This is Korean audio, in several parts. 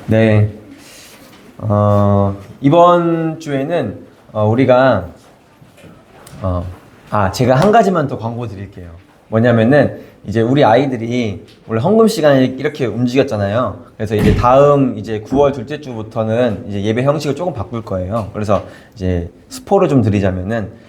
네. 이번 주에는 우리가 제가 한 가지만 더 광고 드릴게요. 뭐냐면은 이제 우리 아이들이 원래 헌금 시간에 이렇게 움직였잖아요. 그래서 이제 다음 이제 9월 둘째 주부터는 이제 예배 형식을 조금 바꿀 거예요. 그래서 이제 스포를 좀 드리자면은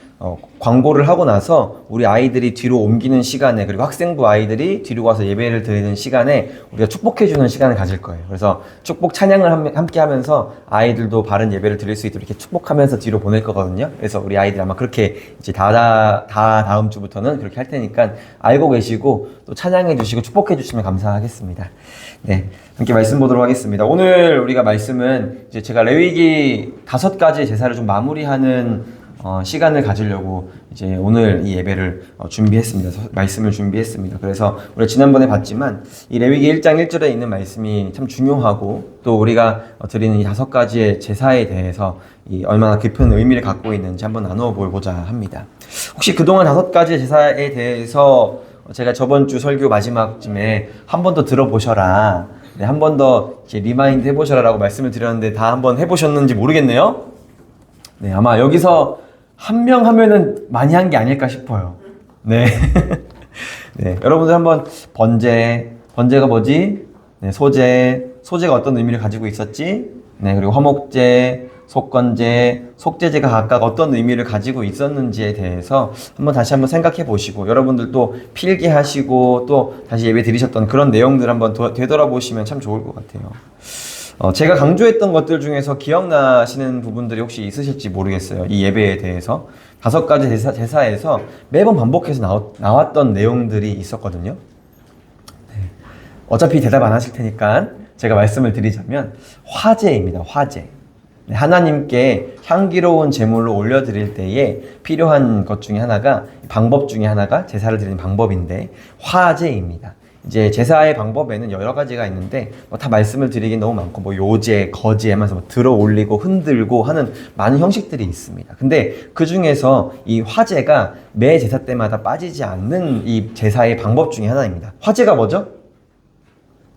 광고를 하고 나서 우리 아이들이 뒤로 옮기는 시간에, 그리고 학생부 아이들이 뒤로 가서 예배를 드리는 시간에 우리가 축복해주는 시간을 가질 거예요. 그래서 축복 찬양을 함께 하면서 아이들도 바른 예배를 드릴 수 있도록 이렇게 축복하면서 뒤로 보낼 거거든요. 그래서 우리 아이들 아마 그렇게 이제 다음 주부터는 그렇게 할 테니까 알고 계시고 또 찬양해 주시고 축복해 주시면 감사하겠습니다. 네. 함께 말씀 보도록 하겠습니다. 오늘 우리가 말씀은 이제 제가 레위기 5가지 제사를 좀 마무리하는 시간을 가지려고 이제 오늘 이 예배를 준비했습니다. 말씀을 준비했습니다. 그래서 우리가 지난번에 봤지만 이 레위기 1장 1절에 있는 말씀이 참 중요하고 또 우리가 드리는 이 5가지의 제사에 대해서 얼마나 깊은 의미를 갖고 있는지 한번 나누어 보고자 합니다. 혹시 그동안 5가지 제사에 대해서 제가 저번 주 설교 마지막쯤에 한 번 더 들어보셔라, 네, 한 번 더 리마인드 해보셔라 라고 말씀을 드렸는데 다 한번 해보셨는지 모르겠네요. 네, 아마 여기서 한 명 하면은 많이 한 게 아닐까 싶어요. 네. 네, 여러분들 한번 번제가 뭐지? 네, 소제가 어떤 의미를 가지고 있었지? 네, 그리고 화목제, 속건제, 속죄제가 각각 어떤 의미를 가지고 있었는지에 대해서 다시 한번 생각해 보시고, 여러분들도 필기하시고 또 다시 예배 드리셨던 그런 내용들 한번 되돌아보시면 참 좋을 것 같아요. 제가 강조했던 것들 중에서 기억나시는 부분들이 혹시 있으실지 모르겠어요. 이 예배에 대해서 5가지 제사에서 매번 반복해서 나왔던 내용들이 있었거든요. 네. 어차피 대답 안 하실 테니까 제가 말씀을 드리자면 화제입니다. 화제. 네, 하나님께 향기로운 제물로 올려드릴 때에 필요한 것 중에 하나가, 방법 중에 하나가 제사를 드리는 방법인데 화제입니다. 이제 제사의 방법에는 여러 가지가 있는데 다 말씀을 드리긴 너무 많고 요제, 거제 하면서 들어 올리고 흔들고 하는 많은 형식들이 있습니다. 근데 그 중에서 이 화제가 매 제사 때마다 빠지지 않는 이 제사의 방법 중에 하나입니다. 화제가 뭐죠?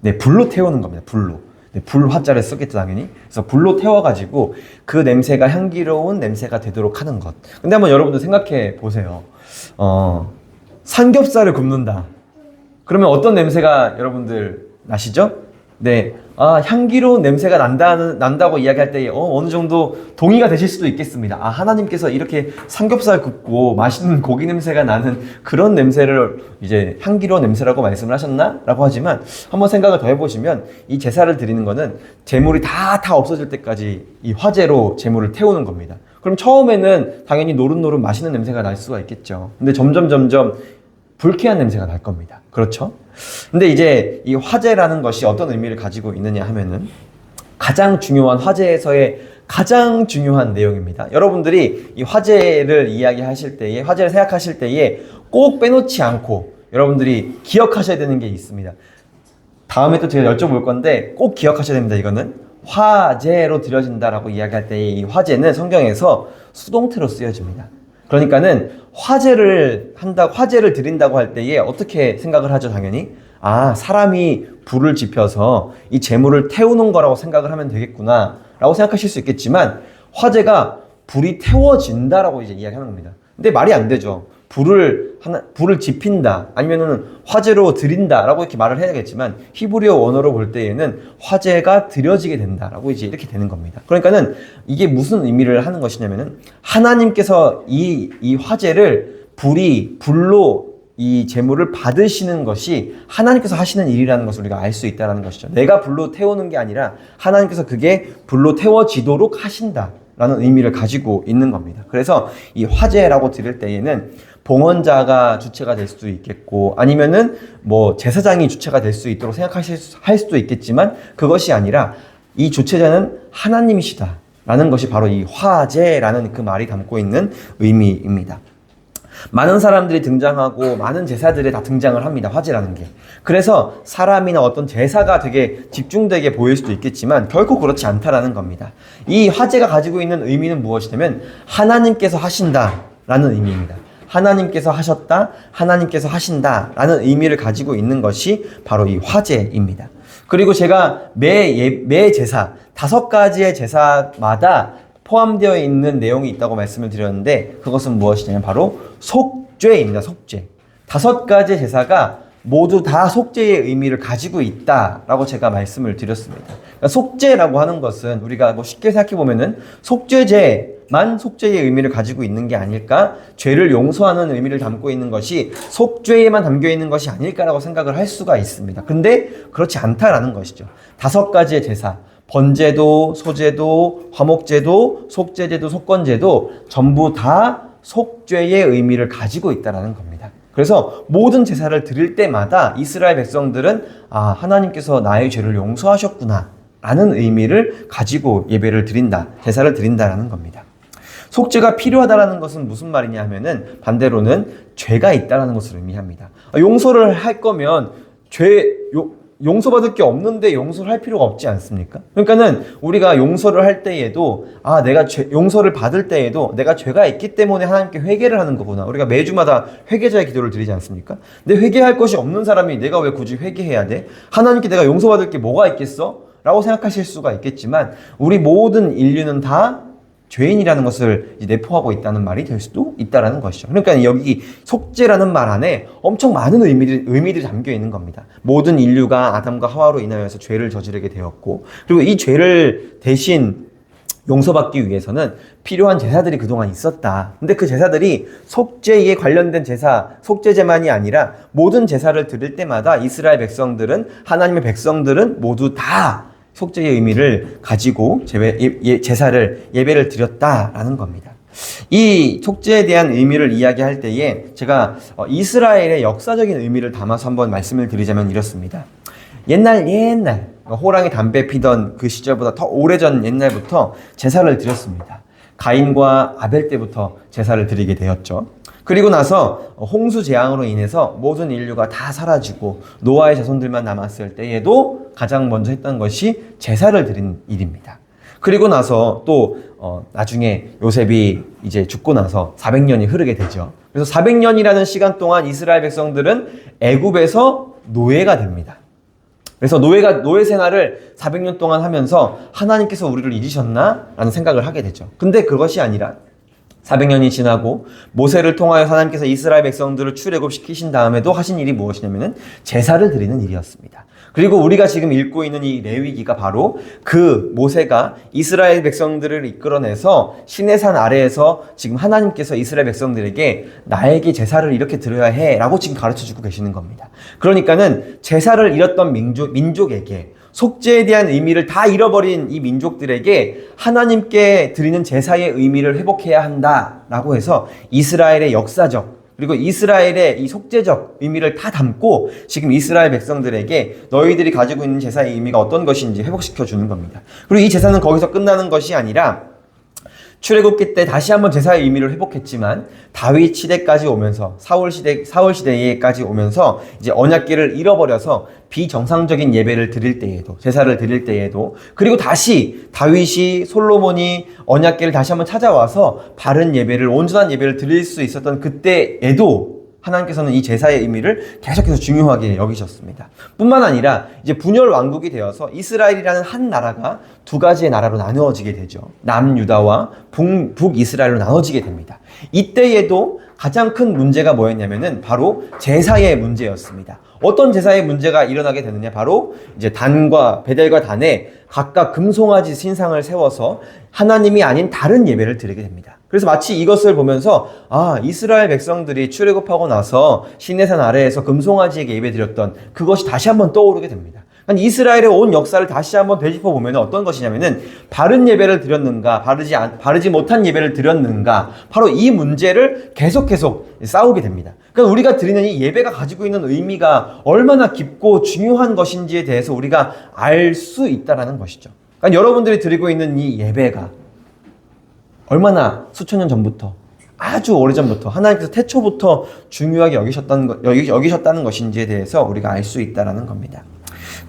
네, 불로 태우는 겁니다. 불로. 네, 불 화자를 쓰겠죠, 당연히. 그래서 불로 태워가지고 그 냄새가 향기로운 냄새가 되도록 하는 것. 근데 한번 여러분들 생각해 보세요. 삼겹살을 굽는다. 그러면 어떤 냄새가 여러분들 나시죠? 네. 향기로운 냄새가 난다고 이야기할 때, 어느 정도 동의가 되실 수도 있겠습니다. 하나님께서 이렇게 삼겹살 굽고 맛있는 고기 냄새가 나는 그런 냄새를 이제 향기로운 냄새라고 말씀을 하셨나? 라고 하지만 한번 생각을 더 해보시면 이 제사를 드리는 거는 제물이 다 없어질 때까지 이 화제로 제물을 태우는 겁니다. 그럼 처음에는 당연히 노릇노릇 맛있는 냄새가 날 수가 있겠죠. 근데 점점 불쾌한 냄새가 날 겁니다. 그렇죠? 근데 이제 이 화제라는 것이 어떤 의미를 가지고 있느냐 하면은 가장 중요한 화제에서의 가장 중요한 내용입니다. 여러분들이 이 화제를 이야기하실 때에, 화제를 생각하실 때에 꼭 빼놓지 않고 여러분들이 기억하셔야 되는 게 있습니다. 다음에 또 제가 여쭤볼 건데 꼭 기억하셔야 됩니다. 이거는 화제로 드려진다라고 이야기할 때 이 화제는 성경에서 수동태로 쓰여집니다. 그러니까는 화제를 드린다고 할 때에 어떻게 생각을 하죠, 당연히? 사람이 불을 지펴서 이 제물을 태우는 거라고 생각을 하면 되겠구나 라고 생각하실 수 있겠지만, 화제가 불이 태워진다라고 이제 이야기하는 겁니다. 근데 말이 안 되죠. 불을 지핀다, 아니면은 화제로 드린다라고 이렇게 말을 해야겠지만, 히브리어 원어로 볼 때에는 화제가 드려지게 된다라고 이제 이렇게 되는 겁니다. 그러니까는 이게 무슨 의미를 하는 것이냐면은 하나님께서 이 화제를 불로 이 제물을 받으시는 것이 하나님께서 하시는 일이라는 것을 우리가 알 수 있다는 것이죠. 내가 불로 태우는 게 아니라 하나님께서 그게 불로 태워지도록 하신다라는 의미를 가지고 있는 겁니다. 그래서 이 화제라고 드릴 때에는 봉헌자가 주체가 될 수도 있겠고, 아니면은 제사장이 주체가 될 수 있도록 할 수도 있겠지만, 그것이 아니라 이 주체자는 하나님이시다라는 것이 바로 이 화제라는 그 말이 담고 있는 의미입니다. 많은 사람들이 등장하고 많은 제사들에 다 등장을 합니다. 화제라는 게. 그래서 사람이나 어떤 제사가 되게 집중되게 보일 수도 있겠지만 결코 그렇지 않다라는 겁니다. 이 화제가 가지고 있는 의미는 무엇이냐면 하나님께서 하신다라는 의미입니다. 하나님께서 하셨다, 하나님께서 하신다라는 의미를 가지고 있는 것이 바로 이 화제입니다. 그리고 제가 매 제사, 5가지의 제사마다 포함되어 있는 내용이 있다고 말씀을 드렸는데 그것은 무엇이냐면 바로 속죄입니다. 속죄. 5가지 제사가 모두 다 속죄의 의미를 가지고 있다라고 제가 말씀을 드렸습니다. 그러니까 속죄라고 하는 것은 우리가 뭐 쉽게 생각해 보면은 속죄제만 속죄의 의미를 가지고 있는 게 아닐까? 죄를 용서하는 의미를 담고 있는 것이 속죄에만 담겨 있는 것이 아닐까라고 생각을 할 수가 있습니다. 근데 그렇지 않다라는 것이죠. 5가지의 제사, 번제도, 소제도, 화목제도, 속죄제도, 속건제도 전부 다 속죄의 의미를 가지고 있다는 겁니다. 그래서 모든 제사를 드릴 때마다 이스라엘 백성들은 하나님께서 나의 죄를 용서하셨구나 라는 의미를 가지고 예배를 드린다, 제사를 드린다라는 겁니다. 속죄가 필요하다라는 것은 무슨 말이냐 하면은 반대로는 죄가 있다라는 것을 의미합니다. 용서를 할 거면 용서받을 게 없는데 용서를 할 필요가 없지 않습니까? 그러니까는 우리가 용서를 할 때에도 내가 용서를 받을 때에도 내가 죄가 있기 때문에 하나님께 회개를 하는 거구나. 우리가 매주마다 회개자의 기도를 드리지 않습니까? 근데 회개할 것이 없는 사람이 내가 왜 굳이 회개해야 돼? 하나님께 내가 용서받을 게 뭐가 있겠어? 라고 생각하실 수가 있겠지만 우리 모든 인류는 다 죄인이라는 것을 내포하고 있다는 말이 될 수도 있다는 것이죠. 그러니까 여기 속죄라는 말 안에 엄청 많은 의미들이 담겨 있는 겁니다. 모든 인류가 아담과 하와로 인하여서 죄를 저지르게 되었고, 그리고 이 죄를 대신 용서받기 위해서는 필요한 제사들이 그동안 있었다. 근데 그 제사들이 속죄에 관련된 제사, 속죄제만이 아니라 모든 제사를 드릴 때마다 이스라엘 백성들은, 하나님의 백성들은 모두 다 속죄의 의미를 가지고 제사를, 예배를 드렸다라는 겁니다. 이 속죄에 대한 의미를 이야기할 때에 제가 이스라엘의 역사적인 의미를 담아서 한번 말씀을 드리자면 이렇습니다. 옛날 호랑이 담배 피던 그 시절보다 더 오래전 옛날부터 제사를 드렸습니다. 가인과 아벨 때부터 제사를 드리게 되었죠. 그리고 나서 홍수 재앙으로 인해서 모든 인류가 다 사라지고 노아의 자손들만 남았을 때에도 가장 먼저 했던 것이 제사를 드린 일입니다. 그리고 나서 또 나중에 요셉이 이제 죽고 나서 400년이 흐르게 되죠. 그래서 400년이라는 시간 동안 이스라엘 백성들은 애굽에서 노예가 됩니다. 그래서 노예 생활을 400년 동안 하면서 하나님께서 우리를 잊으셨나? 라는 생각을 하게 되죠. 근데 그것이 아니라 400년이 지나고 모세를 통하여 하나님께서 이스라엘 백성들을 출애굽시키신 다음에도 하신 일이 무엇이냐면은 제사를 드리는 일이었습니다. 그리고 우리가 지금 읽고 있는 이 레위기가 바로 그 모세가 이스라엘 백성들을 이끌어내서 시내산 아래에서 지금 하나님께서 이스라엘 백성들에게 나에게 제사를 이렇게 드려야 해 라고 지금 가르쳐주고 계시는 겁니다. 그러니까는 제사를 잃었던 민족에게, 속죄에 대한 의미를 다 잃어버린 이 민족들에게 하나님께 드리는 제사의 의미를 회복해야 한다라고 해서 이스라엘의 역사적, 그리고 이스라엘의 이 속죄적 의미를 다 담고 지금 이스라엘 백성들에게 너희들이 가지고 있는 제사의 의미가 어떤 것인지 회복시켜 주는 겁니다. 그리고 이 제사는 거기서 끝나는 것이 아니라 출애굽기 때 다시 한번 제사의 의미를 회복했지만 다윗 시대까지 오면서 사울 시대에까지 오면서 이제 언약궤를 잃어버려서 비정상적인 예배를 드릴 때에도, 제사를 드릴 때에도, 그리고 다시 다윗이, 솔로몬이 언약궤를 다시 한번 찾아와서 바른 예배를, 온전한 예배를 드릴 수 있었던 그때에도 하나님께서는 이 제사의 의미를 계속해서 중요하게 여기셨습니다. 뿐만 아니라 이제 분열 왕국이 되어서 이스라엘이라는 한 나라가 2가지의 나라로 나누어지게 되죠. 남유다와 북이스라엘로 나눠지게 됩니다. 이때에도 가장 큰 문제가 뭐였냐면은 바로 제사의 문제였습니다. 어떤 제사의 문제가 일어나게 되느냐? 바로 이제 베델과 단에 각각 금송아지 신상을 세워서 하나님이 아닌 다른 예배를 드리게 됩니다. 그래서 마치 이것을 보면서 이스라엘 백성들이 출애굽하고 나서 시내산 아래에서 금송아지에게 예배드렸던 그것이 다시 한번 떠오르게 됩니다. 그러니까 이스라엘의 온 역사를 다시 한번 되짚어 보면 어떤 것이냐면은 바른 예배를 드렸는가, 바르지 못한 예배를 드렸는가, 바로 이 문제를 계속 싸우게 됩니다. 그러니까 우리가 드리는 이 예배가 가지고 있는 의미가 얼마나 깊고 중요한 것인지에 대해서 우리가 알 수 있다라는 것이죠. 그러니까 여러분들이 드리고 있는 이 예배가 얼마나 수천 년 전부터, 아주 오래전부터, 하나님께서 태초부터 중요하게 여기셨다는 것인지에 대해서 우리가 알 수 있다는 겁니다.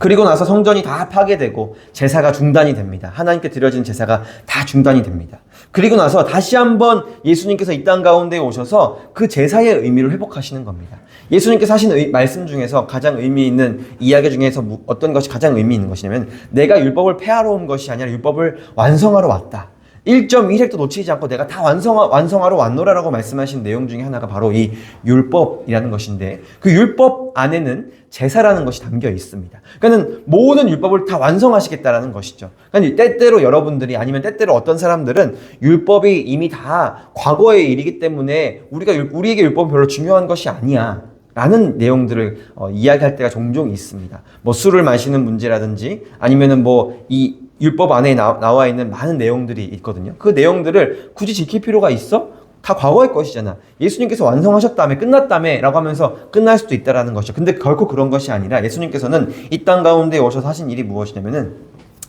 그리고 나서 성전이 다 파괴되고 제사가 중단이 됩니다. 하나님께 드려진 제사가 다 중단이 됩니다. 그리고 나서 다시 한번 예수님께서 이 땅 가운데 오셔서 그 제사의 의미를 회복하시는 겁니다. 예수님께서 하신 말씀 중에서 가장 의미 있는 이야기 중에서 어떤 것이 가장 의미 있는 것이냐면 내가 율법을 폐하러 온 것이 아니라 율법을 완성하러 왔다. 1.1획도 놓치지 않고 내가 다 완성하러 왔노라라고 말씀하신 내용 중에 하나가 바로 이 율법이라는 것인데 그 율법 안에는 제사라는 것이 담겨 있습니다. 그러니까 모든 율법을 다 완성하시겠다라는 것이죠. 그러니까 때때로 여러분들이 아니면 때때로 어떤 사람들은 율법이 이미 다 과거의 일이기 때문에 우리에게 율법은 별로 중요한 것이 아니야 라는 내용들을 이야기할 때가 종종 있습니다. 뭐 술을 마시는 문제라든지 아니면은 뭐 이 율법 안에 나와 있는 많은 내용들이 있거든요. 그 내용들을 굳이 지킬 필요가 있어? 다 과거의 것이잖아. 예수님께서 완성하셨다며 끝났다며 라고 하면서 끝날 수도 있다라는 것이죠. 근데 결코 그런 것이 아니라 예수님께서는 이 땅 가운데 오셔서 하신 일이 무엇이냐면은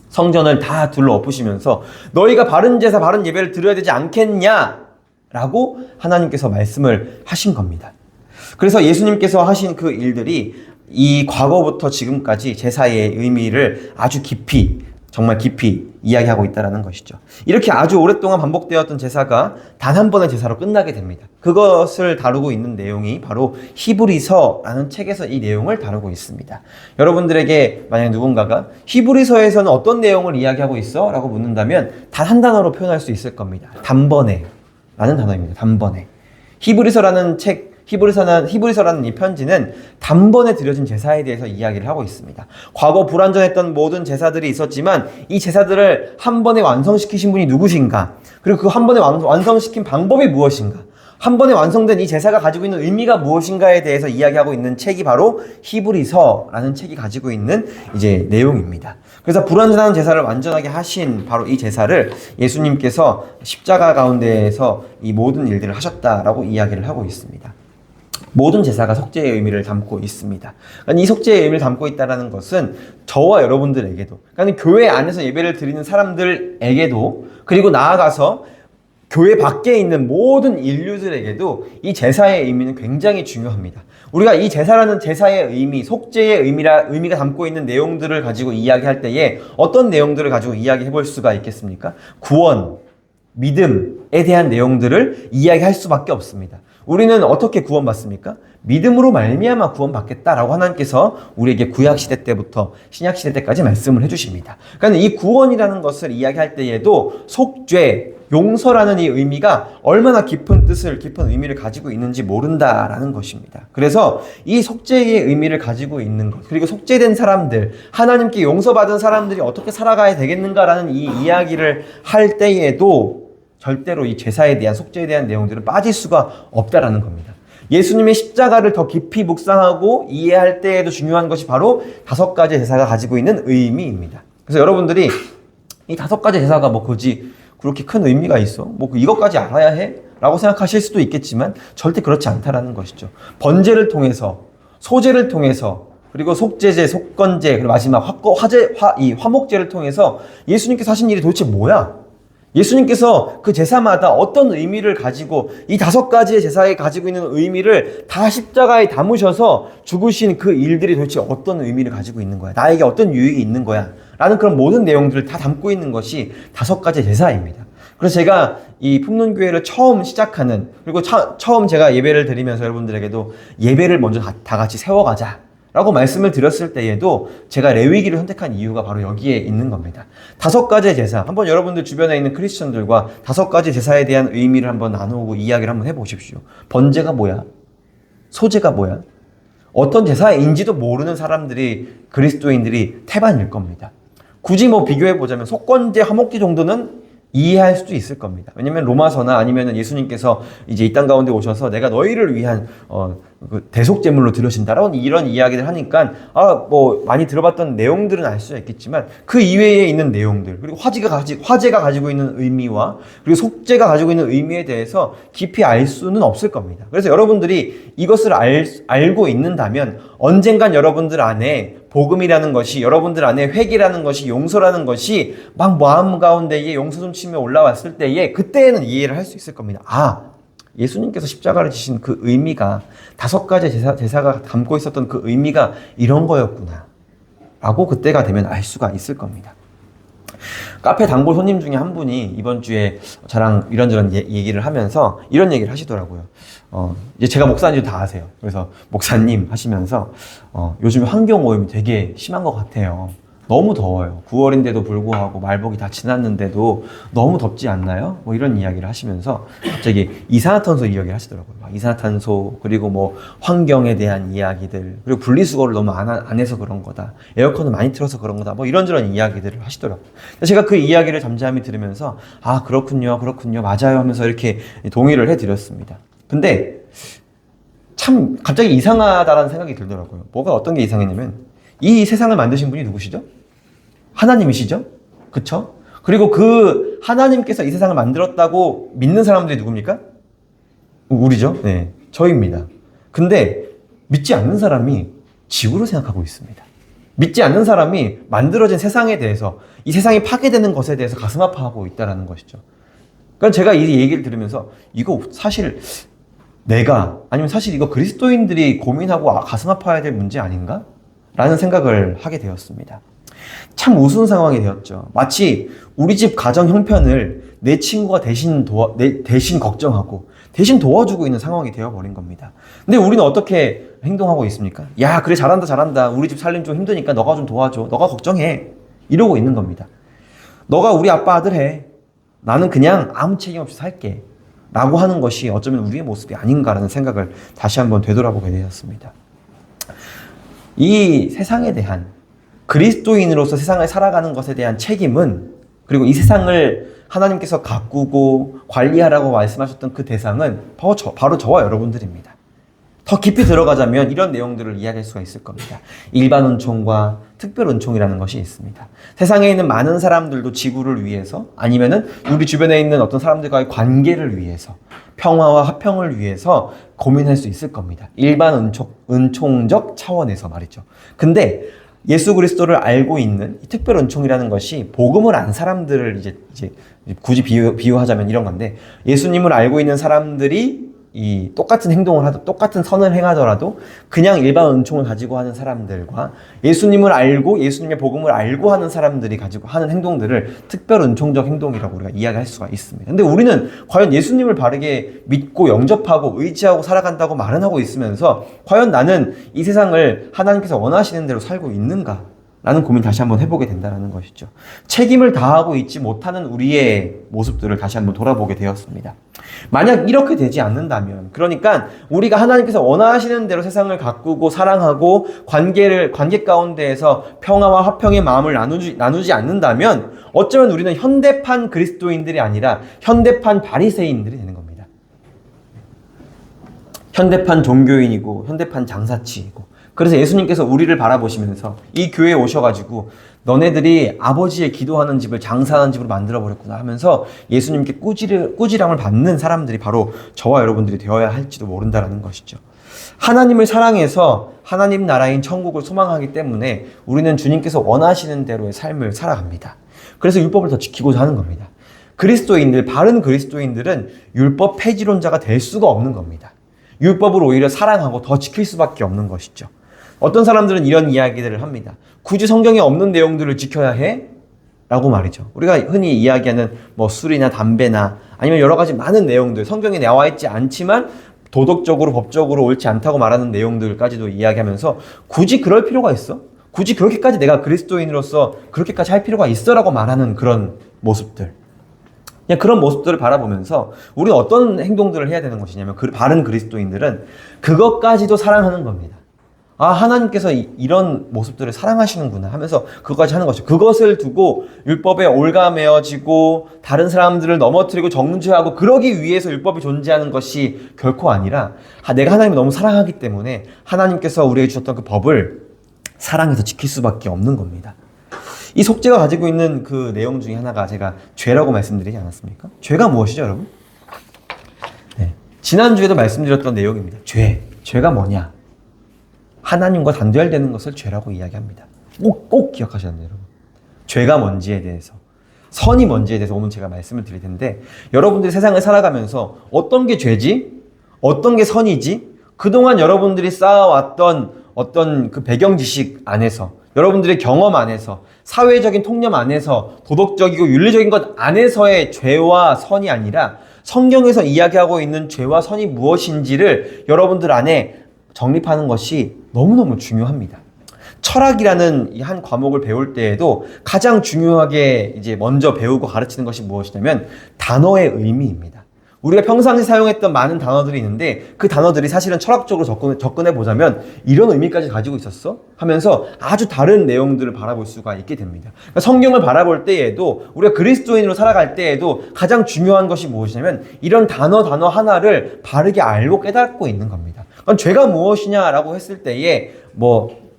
성전을 다 둘러엎으시면서 너희가 바른 제사 바른 예배를 드려야 되지 않겠냐 라고 하나님께서 말씀을 하신 겁니다. 그래서 예수님께서 하신 그 일들이 이 과거부터 지금까지 제사의 의미를 아주 깊이 정말 깊이 이야기하고 있다는 것이죠. 이렇게 아주 오랫동안 반복되었던 제사가 단 한 번의 제사로 끝나게 됩니다. 그것을 다루고 있는 내용이 바로 히브리서라는 책에서 이 내용을 다루고 있습니다. 여러분들에게 만약 누군가가 히브리서에서는 어떤 내용을 이야기하고 있어? 라고 묻는다면 단 한 단어로 표현할 수 있을 겁니다. 단번에 라는 단어입니다. 단번에. 히브리서라는 이 편지는 단번에 드려진 제사에 대해서 이야기를 하고 있습니다. 과거 불완전했던 모든 제사들이 있었지만 이 제사들을 한 번에 완성시키신 분이 누구신가? 그리고 그 한 번에 완성시킨 방법이 무엇인가? 한 번에 완성된 이 제사가 가지고 있는 의미가 무엇인가에 대해서 이야기하고 있는 책이 바로 히브리서라는 책이 가지고 있는 이제 내용입니다. 그래서 불완전한 제사를 완전하게 하신 바로 이 제사를 예수님께서 십자가 가운데에서 이 모든 일들을 하셨다라고 이야기를 하고 있습니다. 모든 제사가 속죄의 의미를 담고 있습니다. 이 속죄의 의미를 담고 있다는 것은 저와 여러분들에게도, 그러니까 교회 안에서 예배를 드리는 사람들에게도, 그리고 나아가서 교회 밖에 있는 모든 인류들에게도 이 제사의 의미는 굉장히 중요합니다. 우리가 이 제사라는 제사의 의미, 속죄의 의미가 담고 있는 내용들을 가지고 이야기할 때에 어떤 내용들을 가지고 이야기해 볼 수가 있겠습니까? 구원, 믿음에 대한 내용들을 이야기할 수밖에 없습니다. 우리는 어떻게 구원받습니까? 믿음으로 말미암아 구원받겠다라고 하나님께서 우리에게 구약시대 때부터 신약시대 때까지 말씀을 해주십니다. 그러니까 이 구원이라는 것을 이야기할 때에도 속죄, 용서라는 이 의미가 얼마나 깊은 의미를 가지고 있는지 모른다라는 것입니다. 그래서 이 속죄의 의미를 가지고 있는 것, 그리고 속죄된 사람들, 하나님께 용서받은 사람들이 어떻게 살아가야 되겠는가라는 이 이야기를 할 때에도 절대로 이 제사에 대한 속죄에 대한 내용들은 빠질 수가 없다라는 겁니다. 예수님의 십자가를 더 깊이 묵상하고 이해할 때에도 중요한 것이 바로 5가지 제사가 가지고 있는 의미입니다. 그래서 여러분들이 이 5가지 제사가 뭐 굳이 그렇게 큰 의미가 있어? 뭐 이것까지 알아야 해? 라고 생각하실 수도 있겠지만 절대 그렇지 않다라는 것이죠. 번제를 통해서, 소제를 통해서, 그리고 속죄제, 속건제, 그리고 마지막 화목제를 통해서 예수님께서 하신 일이 도대체 뭐야? 예수님께서 그 제사마다 어떤 의미를 가지고 이 5가지의 제사에 가지고 있는 의미를 다 십자가에 담으셔서 죽으신 그 일들이 도대체 어떤 의미를 가지고 있는 거야? 나에게 어떤 유익이 있는 거야? 라는 그런 모든 내용들을 다 담고 있는 것이 5가지 제사입니다. 그래서 제가 이 품론교회를 처음 시작하는, 그리고 처음 제가 예배를 드리면서 여러분들에게도 예배를 먼저 다 같이 세워가자 라고 말씀을 드렸을 때에도 제가 레위기를 선택한 이유가 바로 여기에 있는 겁니다. 5가지의 제사, 한번 여러분들 주변에 있는 크리스천들과 5가지 제사에 대한 의미를 한번 나누고 이야기를 한번 해보십시오. 번제가 뭐야? 소제가 뭐야? 어떤 제사인지도 모르는 그리스도인들이 태반일 겁니다. 굳이 뭐 비교해보자면 속건제, 화목제 정도는 이해할 수도 있을 겁니다. 왜냐면 로마서나 아니면 예수님께서 이제 이 땅 가운데 오셔서 내가 너희를 위한 그 대속제물로 드려진다라는 이런 이야기를 하니까 뭐 많이 들어봤던 내용들은 알 수가 있겠지만 그 이외에 있는 내용들, 그리고 화제가 가지고 있는 의미와 그리고 속죄가 가지고 있는 의미에 대해서 깊이 알 수는 없을 겁니다. 그래서 여러분들이 이것을 알고 있는다면 언젠간 여러분들 안에 복음이라는 것이, 여러분들 안에 회개라는 것이, 용서라는 것이 막 마음 가운데에 용서 좀 치며 올라왔을 때에 그때에는 이해를 할 수 있을 겁니다. 예수님께서 십자가를 지신 그 의미가 5가지 제사가 담고 있었던 그 의미가 이런 거였구나 라고 그때가 되면 알 수가 있을 겁니다. 카페 단골 손님 중에 한 분이 이번 주에 저랑 이런저런 얘기를 하면서 이런 얘기를 하시더라고요. 이제 제가 목사인지 다 아세요. 그래서 목사님 하시면서 요즘 환경 오염이 되게 심한 것 같아요. 너무 더워요. 9월인데도 불구하고 말복이 다 지났는데도 너무 덥지 않나요? 뭐 이런 이야기를 하시면서 갑자기 이산화탄소 이야기를 하시더라고요. 막 이산화탄소, 그리고 뭐 환경에 대한 이야기들, 그리고 분리수거를 너무 안 해서 그런 거다. 에어컨을 많이 틀어서 그런 거다. 뭐 이런저런 이야기들을 하시더라고요. 제가 그 이야기를 잠잠히 들으면서 아, 그렇군요. 맞아요 하면서 이렇게 동의를 해드렸습니다. 근데 참 갑자기 이상하다라는 생각이 들더라고요. 뭐가 어떤 게 이상했냐면 이 세상을 만드신 분이 누구시죠? 하나님이시죠? 그쵸? 그리고 그 하나님께서 이 세상을 만들었다고 믿는 사람들이 누굽니까? 우리죠? 네, 저희입니다. 근데 믿지 않는 사람이 지구를 생각하고 있습니다. 믿지 않는 사람이 만들어진 세상에 대해서, 이 세상이 파괴되는 것에 대해서 가슴 아파하고 있다는 것이죠. 그러니까 제가 이 얘기를 들으면서 이거 사실 아니면 사실 이거 그리스도인들이 고민하고 가슴 아파야 될 문제 아닌가? 라는 생각을 하게 되었습니다. 참 우스운 상황이 되었죠. 마치 우리 집 가정 형편을 내 친구가 대신 걱정하고 대신 도와주고 있는 상황이 되어버린 겁니다. 근데 우리는 어떻게 행동하고 있습니까? 야, 그래, 잘한다. 우리 집 살림 좀 힘드니까 너가 좀 도와줘. 너가 걱정해. 이러고 있는 겁니다. 너가 우리 아빠 아들 해. 나는 그냥 아무 책임 없이 살게. 라고 하는 것이 어쩌면 우리의 모습이 아닌가라는 생각을 다시 한번 되돌아보게 되었습니다. 이 세상에 대한, 그리스도인으로서 세상을 살아가는 것에 대한 책임은, 그리고 이 세상을 하나님께서 가꾸고 관리하라고 말씀하셨던 그 대상은 바로 저와 여러분들입니다. 더 깊이 들어가자면 이런 내용들을 이야기할 수가 있을 겁니다. 일반 은총과 특별 은총이라는 것이 있습니다. 세상에 있는 많은 사람들도 지구를 위해서, 아니면은 우리 주변에 있는 어떤 사람들과의 관계를 위해서, 평화와 화평을 위해서 고민할 수 있을 겁니다. 일반 은총적 차원에서 말이죠. 근데 예수 그리스도를 알고 있는 이 특별 은총이라는 것이 복음을 안 사람들을 이제 굳이 비유하자면 이런 건데, 예수님을 알고 있는 사람들이 이 똑같은 행동을 똑같은 선을 행하더라도 그냥 일반 은총을 가지고 하는 사람들과 예수님을 알고 예수님의 복음을 알고 하는 사람들이 가지고 하는 행동들을 특별 은총적 행동이라고 우리가 이야기할 수가 있습니다. 근데 우리는 과연 예수님을 바르게 믿고 영접하고 의지하고 살아간다고 말은 하고 있으면서 과연 나는 이 세상을 하나님께서 원하시는 대로 살고 있는가? 라는 고민 다시 한번 해보게 된다는 것이죠. 책임을 다하고 있지 못하는 우리의 모습들을 다시 한번 돌아보게 되었습니다. 만약 이렇게 되지 않는다면, 그러니까 우리가 하나님께서 원하시는 대로 세상을 가꾸고 사랑하고 관계 가운데에서 평화와 화평의 마음을 나누지 않는다면 어쩌면 우리는 현대판 그리스도인들이 아니라 현대판 바리새인들이 되는 겁니다. 현대판 종교인이고 현대판 장사치이고. 그래서 예수님께서 우리를 바라보시면서 이 교회에 오셔가지고 너네들이 아버지의 기도하는 집을 장사하는 집으로 만들어버렸구나 하면서 예수님께 꾸지람을 받는 사람들이 바로 저와 여러분들이 되어야 할지도 모른다는 것이죠. 하나님을 사랑해서 하나님 나라인 천국을 소망하기 때문에 우리는 주님께서 원하시는 대로의 삶을 살아갑니다. 그래서 율법을 더 지키고자 하는 겁니다. 바른 그리스도인들은 율법 폐지론자가 될 수가 없는 겁니다. 율법을 오히려 사랑하고 더 지킬 수밖에 없는 것이죠. 어떤 사람들은 이런 이야기들을 합니다. 굳이 성경에 없는 내용들을 지켜야 해? 라고 말이죠. 우리가 흔히 이야기하는 뭐 술이나 담배나 아니면 여러 가지 많은 내용들, 성경에 나와 있지 않지만 도덕적으로 법적으로 옳지 않다고 말하는 내용들까지도 이야기하면서 굳이 그럴 필요가 있어? 굳이 그렇게까지 내가 그리스도인으로서 그렇게까지 할 필요가 있어? 라고 말하는 그런 모습들. 그냥 그런 모습들을 바라보면서 우리는 어떤 행동들을 해야 되는 것이냐면, 바른 그리스도인들은 그것까지도 사랑하는 겁니다. 아, 하나님께서 이런 모습들을 사랑하시는구나 하면서 그것까지 하는 것이죠. 그것을 두고 율법에 올가매어지고 다른 사람들을 넘어뜨리고 정죄하고 그러기 위해서 율법이 존재하는 것이 결코 아니라 내가 하나님을 너무 사랑하기 때문에 하나님께서 우리에게 주셨던 그 법을 사랑해서 지킬 수밖에 없는 겁니다. 이 속죄가 가지고 있는 그 내용 중에 하나가 제가 죄라고 말씀드리지 않았습니까? 죄가 무엇이죠, 여러분? 네. 지난주에도 말씀드렸던 내용입니다. 죄가 뭐냐? 하나님과 단절되는 것을 죄라고 이야기합니다. 꼭 기억하셔야 돼요, 여러분. 죄가 뭔지에 대해서, 선이 뭔지에 대해서 오늘 제가 말씀을 드릴 텐데, 여러분들이 세상을 살아가면서 어떤 게 죄지? 어떤 게 선이지? 그동안 여러분들이 쌓아왔던 어떤 그 배경 지식 안에서 여러분들의 경험 안에서, 사회적인 통념 안에서, 도덕적이고 윤리적인 것 안에서의 죄와 선이 아니라 성경에서 이야기하고 있는 죄와 선이 무엇인지를 여러분들 안에 정립하는 것이 너무너무 중요합니다. 철학이라는 이 한 과목을 배울 때에도 가장 중요하게 이제 먼저 배우고 가르치는 것이 무엇이냐면 단어의 의미입니다. 우리가 평상시 사용했던 많은 단어들이 있는데 그 단어들이 사실은 철학적으로 접근해 보자면 이런 의미까지 가지고 있었어? 하면서 아주 다른 내용들을 바라볼 수가 있게 됩니다. 그러니까 성경을 바라볼 때에도 우리가 그리스도인으로 살아갈 때에도 가장 중요한 것이 무엇이냐면 이런 단어 하나를 바르게 알고 깨닫고 있는 겁니다. 그럼 죄가 무엇이냐라고 했을 때에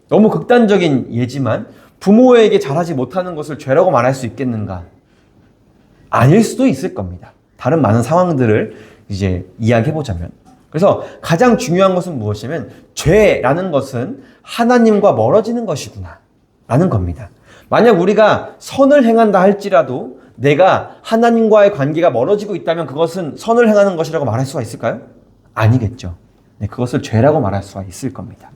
너무 극단적인 예지만 부모에게 잘하지 못하는 것을 죄라고 말할 수 있겠는가? 아닐 수도 있을 겁니다. 다른 많은 상황들을 이제 이야기해보자면. 그래서 가장 중요한 것은 무엇이냐면 죄라는 것은 하나님과 멀어지는 것이구나 라는 겁니다. 만약 우리가 선을 행한다 할지라도 내가 하나님과의 관계가 멀어지고 있다면 그것은 선을 행하는 것이라고 말할 수가 있을까요? 아니겠죠. 네, 그것을 죄라고 말할 수가 있을 겁니다.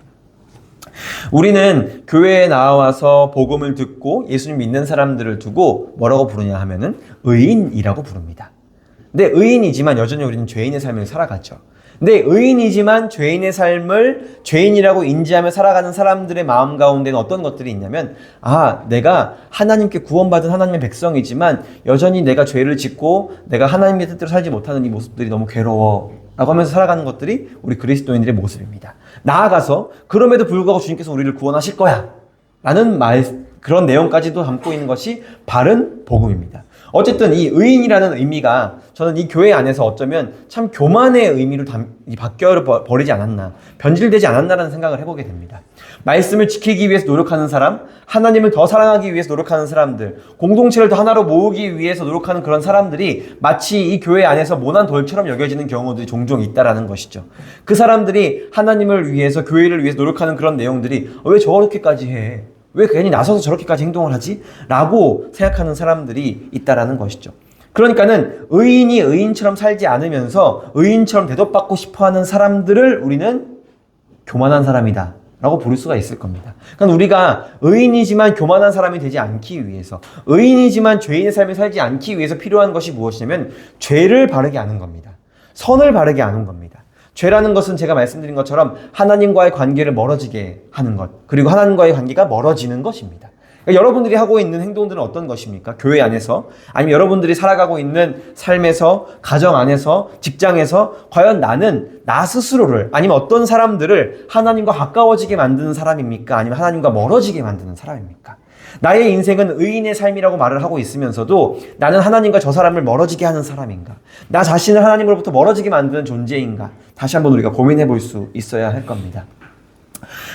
우리는 교회에 나와서 복음을 듣고 예수님 믿는 사람들을 두고 뭐라고 부르냐 하면은 의인이라고 부릅니다. 근데 의인이지만 여전히 우리는 죄인의 삶을 살아가죠. 근데 의인이지만 죄인의 삶을 죄인이라고 인지하며 살아가는 사람들의 마음 가운데는 어떤 것들이 있냐면 내가 하나님께 구원받은 하나님의 백성이지만 여전히 내가 죄를 짓고 내가 하나님의 뜻대로 살지 못하는 이 모습들이 너무 괴로워 라고 하면서 살아가는 것들이 우리 그리스도인들의 모습입니다. 나아가서 그럼에도 불구하고 주님께서 우리를 구원하실 거야 라는 그런 내용까지도 담고 있는 것이 바른 복음입니다. 어쨌든 이 의인이라는 의미가 저는 이 교회 안에서 어쩌면 참 교만의 의미로 바뀌어버리지 않았나, 변질되지 않았나라는 생각을 해보게 됩니다. 말씀을 지키기 위해서 노력하는 사람, 하나님을 더 사랑하기 위해서 노력하는 사람들, 공동체를 더 하나로 모으기 위해서 노력하는 그런 사람들이 마치 이 교회 안에서 모난 돌처럼 여겨지는 경우들이 종종 있다라는 것이죠. 그 사람들이 하나님을 위해서, 교회를 위해서 노력하는 그런 내용들이 왜 저렇게까지 해? 왜 괜히 나서서 저렇게까지 행동을 하지? 라고 생각하는 사람들이 있다라는 것이죠. 그러니까는 의인이 의인처럼 살지 않으면서 의인처럼 대접받고 싶어하는 사람들을 우리는 교만한 사람이다 라고 부를 수가 있을 겁니다. 그러니까 우리가 의인이지만 교만한 사람이 되지 않기 위해서, 의인이지만 죄인의 삶을 살지 않기 위해서 필요한 것이 무엇이냐면 죄를 바르게 아는 겁니다. 선을 바르게 아는 겁니다. 죄라는 것은 제가 말씀드린 것처럼 하나님과의 관계를 멀어지게 하는 것, 그리고 하나님과의 관계가 멀어지는 것입니다. 그러니까 여러분들이 하고 있는 행동들은 어떤 것입니까? 교회 안에서, 아니면 여러분들이 살아가고 있는 삶에서, 가정 안에서, 직장에서 과연 나는 나 스스로를, 아니면 어떤 사람들을 하나님과 가까워지게 만드는 사람입니까? 아니면 하나님과 멀어지게 만드는 사람입니까? 나의 인생은 의인의 삶이라고 말을 하고 있으면서도 나는 하나님과 저 사람을 멀어지게 하는 사람인가? 나 자신을 하나님으로부터 멀어지게 만드는 존재인가? 다시 한번 우리가 고민해 볼 수 있어야 할 겁니다.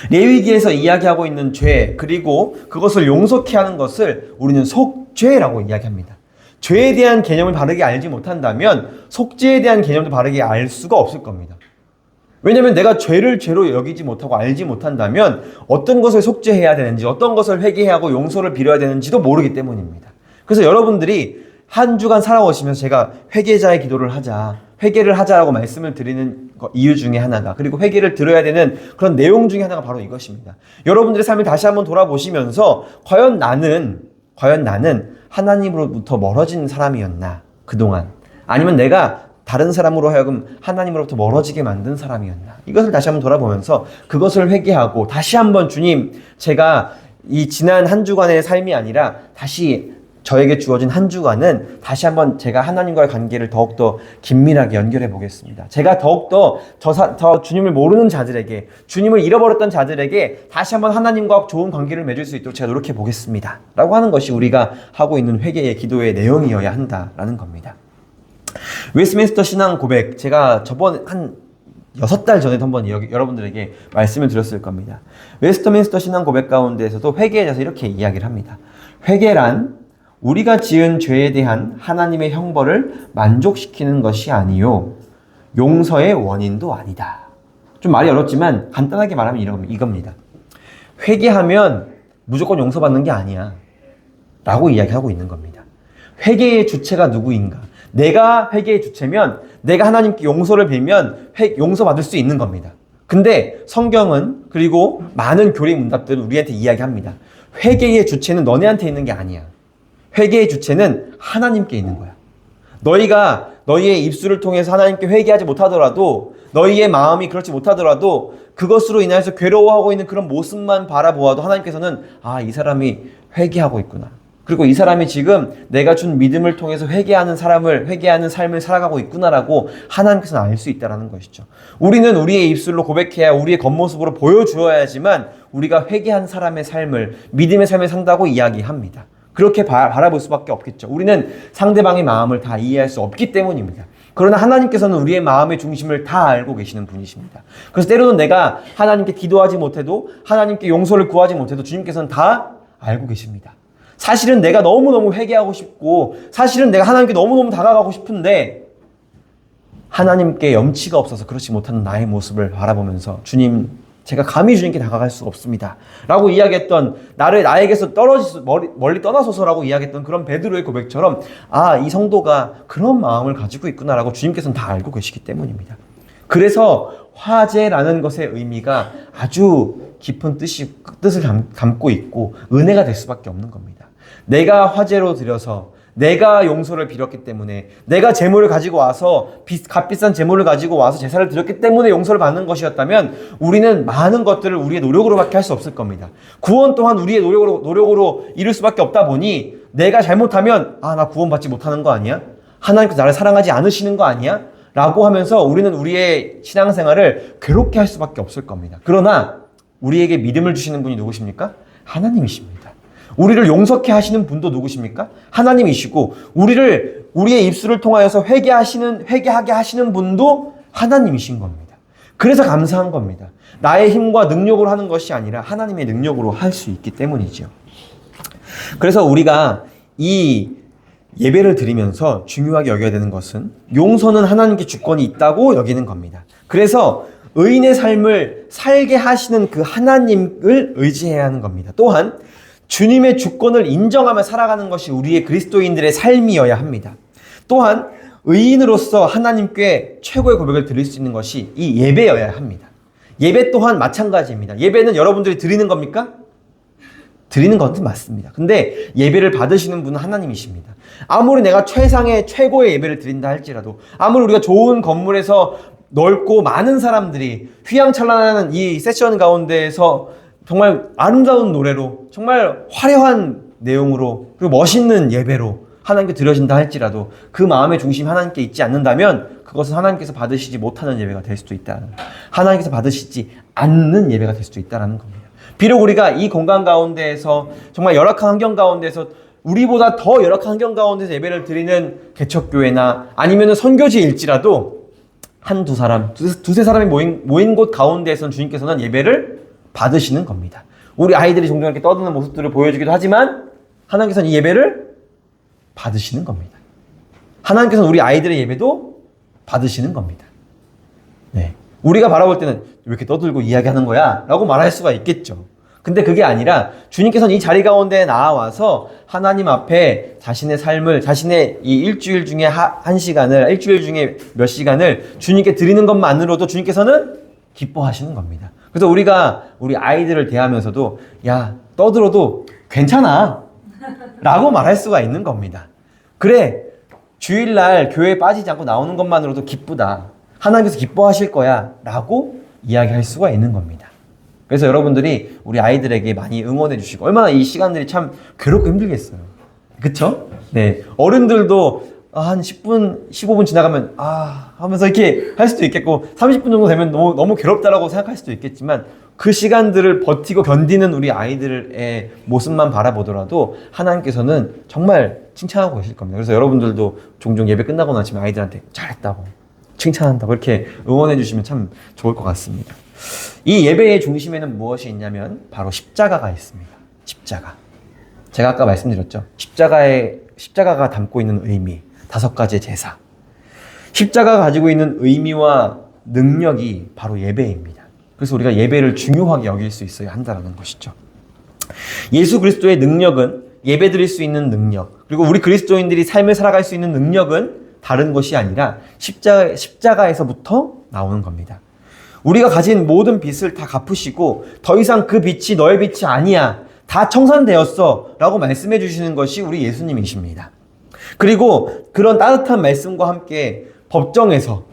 레위기에서 이야기하고 있는 죄, 그리고 그것을 용서케 하는 것을 우리는 속죄라고 이야기합니다. 죄에 대한 개념을 바르게 알지 못한다면 속죄에 대한 개념도 바르게 알 수가 없을 겁니다. 왜냐면 내가 죄를 죄로 여기지 못하고 알지 못한다면 어떤 것을 속죄해야 되는지, 어떤 것을 회개하고 용서를 빌어야 되는지도 모르기 때문입니다. 그래서 여러분들이 한 주간 살아오시면서 제가 회개자의 기도를 하자, 회개를 하자라고 말씀을 드리는 이유 중에 하나가, 그리고 회개를 들어야 되는 그런 내용 중에 하나가 바로 이것입니다. 여러분들의 삶을 다시 한번 돌아보시면서 과연 나는 하나님으로부터 멀어진 사람이었나 그동안, 아니면 내가 다른 사람으로 하여금 하나님으로부터 멀어지게 만든 사람이었나, 이것을 다시 한번 돌아보면서 그것을 회개하고 다시 한번 주님, 제가 이 지난 한 주간의 삶이 아니라 다시 저에게 주어진 한 주간은 다시 한번 제가 하나님과의 관계를 더욱더 긴밀하게 연결해 보겠습니다. 제가 더욱더 저 주님을 모르는 자들에게, 주님을 잃어버렸던 자들에게 다시 한번 하나님과 좋은 관계를 맺을 수 있도록 제가 노력해 보겠습니다 라고 하는 것이 우리가 하고 있는 회개의 기도의 내용이어야 한다라는 겁니다. 웨스트민스터 신앙 고백, 제가 저번 한 6달 전에도 한번 여러분들에게 말씀을 드렸을 겁니다. 웨스트민스터 신앙 고백 가운데에서도 회개에 대해서 이렇게 이야기를 합니다. 회개란 우리가 지은 죄에 대한 하나님의 형벌을 만족시키는 것이 아니요, 용서의 원인도 아니다. 좀 말이 어렵지만 간단하게 말하면 이겁니다. 회개하면 무조건 용서받는 게 아니야 라고 이야기하고 있는 겁니다. 회개의 주체가 누구인가? 내가 회개의 주체면 내가 하나님께 용서를 빌면 용서받을 수 있는 겁니다. 근데 성경은, 그리고 많은 교리 문답들은 우리한테 이야기합니다. 회개의 주체는 너네한테 있는 게 아니야. 회개의 주체는 하나님께 있는 거야. 너희가 너희의 입술을 통해서 하나님께 회개하지 못하더라도, 너희의 마음이 그렇지 못하더라도 그것으로 인해서 괴로워하고 있는 그런 모습만 바라보아도 하나님께서는 아, 이 사람이 회개하고 있구나. 그리고 이 사람이 지금 내가 준 믿음을 통해서 회개하는 삶을 살아가고 있구나라고 하나님께서는 알 수 있다는 것이죠. 우리는 우리의 입술로 고백해야 우리의 겉모습으로 보여주어야지만 우리가 회개한 사람의 삶을, 믿음의 삶을 산다고 이야기합니다. 그렇게 바라볼 수밖에 없겠죠. 우리는 상대방의 마음을 다 이해할 수 없기 때문입니다. 그러나 하나님께서는 우리의 마음의 중심을 다 알고 계시는 분이십니다. 그래서 때로는 내가 하나님께 기도하지 못해도, 하나님께 용서를 구하지 못해도 주님께서는 다 알고 계십니다. 사실은 내가 너무너무 회개하고 싶고, 사실은 내가 하나님께 너무너무 다가가고 싶은데 하나님께 염치가 없어서 그렇지 못하는 나의 모습을 바라보면서 주님, 제가 감히 주님께 다가갈 수가 없습니다 라고 이야기했던, 나에게서 멀리 떠나소서라고 이야기했던 그런 베드로의 고백처럼 아, 이 성도가 그런 마음을 가지고 있구나라고 주님께서는 다 알고 계시기 때문입니다. 그래서 화제라는 것의 의미가 아주 깊은 뜻을 담고 있고 은혜가 될 수밖에 없는 겁니다. 내가 화제로 드려서, 내가 용서를 빌었기 때문에, 내가 재물을 가지고 와서 값비싼 재물을 가지고 와서 제사를 드렸기 때문에 용서를 받는 것이었다면 우리는 많은 것들을 우리의 노력으로밖에 할 수 없을 겁니다. 구원 또한 우리의 노력으로 이룰 수밖에 없다 보니 내가 잘못하면 아, 나 구원받지 못하는 거 아니야? 하나님께서 나를 사랑하지 않으시는 거 아니야? 라고 하면서 우리는 우리의 신앙생활을 괴롭게 할 수밖에 없을 겁니다. 그러나 우리에게 믿음을 주시는 분이 누구십니까? 하나님이십니다. 우리를 용서케 하시는 분도 누구십니까? 하나님이시고, 우리의 입술을 통하여서 회개하게 하시는 분도 하나님이신 겁니다. 그래서 감사한 겁니다. 나의 힘과 능력으로 하는 것이 아니라 하나님의 능력으로 할 수 있기 때문이죠. 그래서 우리가 이 예배를 드리면서 중요하게 여겨야 되는 것은 용서는 하나님께 주권이 있다고 여기는 겁니다. 그래서 의인의 삶을 살게 하시는 그 하나님을 의지해야 하는 겁니다. 또한 주님의 주권을 인정하며 살아가는 것이 우리의 그리스도인들의 삶이어야 합니다. 또한 의인으로서 하나님께 최고의 고백을 드릴 수 있는 것이 이 예배여야 합니다. 예배 또한 마찬가지입니다. 예배는 여러분들이 드리는 겁니까? 드리는 것은 맞습니다. 근데 예배를 받으시는 분은 하나님이십니다. 아무리 내가 최고의 예배를 드린다 할지라도, 아무리 우리가 좋은 건물에서 넓고 많은 사람들이 휘황찬란한 이 세션 가운데에서 정말 아름다운 노래로, 정말 화려한 내용으로, 그리고 멋있는 예배로 하나님께 드려진다 할지라도 그 마음의 중심이 하나님께 있지 않는다면 그것은 하나님께서 받으시지 못하는 예배가 될 수도 있다. 하나님께서 받으시지 않는 예배가 될 수도 있다는 겁니다. 비록 우리가 이 공간 가운데에서, 정말 열악한 환경 가운데서, 우리보다 더 열악한 환경 가운데서 예배를 드리는 개척교회나 아니면 선교지일지라도 한두 사람, 두세 사람이 모인 곳 가운데에서는 주님께서는 예배를 받으시는 겁니다. 우리 아이들이 종종 이렇게 떠드는 모습들을 보여주기도 하지만 하나님께서는 이 예배를 받으시는 겁니다. 하나님께서는 우리 아이들의 예배도 받으시는 겁니다. 네. 우리가 바라볼 때는 왜 이렇게 떠들고 이야기하는 거야? 라고 말할 수가 있겠죠. 근데 그게 아니라 주님께서는 이 자리 가운데 나와서 하나님 앞에 자신의 삶을, 자신의 이 일주일 중에 일주일 중에 몇 시간을 주님께 드리는 것만으로도 주님께서는 기뻐하시는 겁니다. 그래서 우리가 우리 아이들을 대하면서도 야, 떠들어도 괜찮아 라고 말할 수가 있는 겁니다. 그래, 주일날 교회에 빠지지 않고 나오는 것만으로도 기쁘다, 하나님께서 기뻐하실 거야 라고 이야기할 수가 있는 겁니다. 그래서 여러분들이 우리 아이들에게 많이 응원해 주시고, 얼마나 이 시간들이 참 괴롭고 힘들겠어요. 그쵸? 네. 어른들도 한 10분, 15분 지나가면 하면서 이렇게 할 수도 있겠고, 30분 정도 되면 너무 괴롭다라고 생각할 수도 있겠지만, 그 시간들을 버티고 견디는 우리 아이들의 모습만 바라보더라도 하나님께서는 정말 칭찬하고 계실 겁니다. 그래서 여러분들도 종종 예배 끝나고 나시면 아이들한테 잘했다고, 칭찬한다고 이렇게 응원해 주시면 참 좋을 것 같습니다. 이 예배의 중심에는 무엇이 있냐면 바로 십자가가 있습니다. 십자가. 제가 아까 말씀드렸죠. 십자가가 담고 있는 의미, 5가지의 제사. 십자가가 가지고 있는 의미와 능력이 바로 예배입니다. 그래서 우리가 예배를 중요하게 여길 수 있어야 한다는 것이죠. 예수 그리스도의 능력은, 예배 드릴 수 있는 능력, 그리고 우리 그리스도인들이 삶을 살아갈 수 있는 능력은 다른 것이 아니라 십자가에서부터 나오는 겁니다. 우리가 가진 모든 빚을 다 갚으시고 더 이상 그 빚이 너의 빚이 아니야, 다 청산되었어 라고 말씀해 주시는 것이 우리 예수님이십니다. 그리고 그런 따뜻한 말씀과 함께 법정에서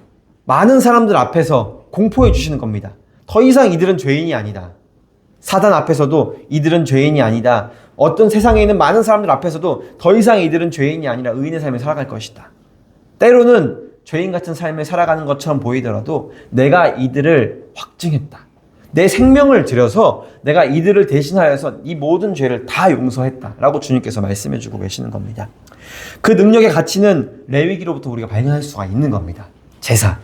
많은 사람들 앞에서 공포해 주시는 겁니다. 더 이상 이들은 죄인이 아니다. 사단 앞에서도 이들은 죄인이 아니다. 어떤 세상에 있는 많은 사람들 앞에서도 더 이상 이들은 죄인이 아니라 의인의 삶을 살아갈 것이다. 때로는 죄인 같은 삶을 살아가는 것처럼 보이더라도 내가 이들을 확증했다. 내 생명을 들여서 내가 이들을 대신하여서 이 모든 죄를 다 용서했다 라고 주님께서 말씀해 주고 계시는 겁니다. 그 능력의 가치는 레위기로부터 우리가 발견할 수가 있는 겁니다. 제사.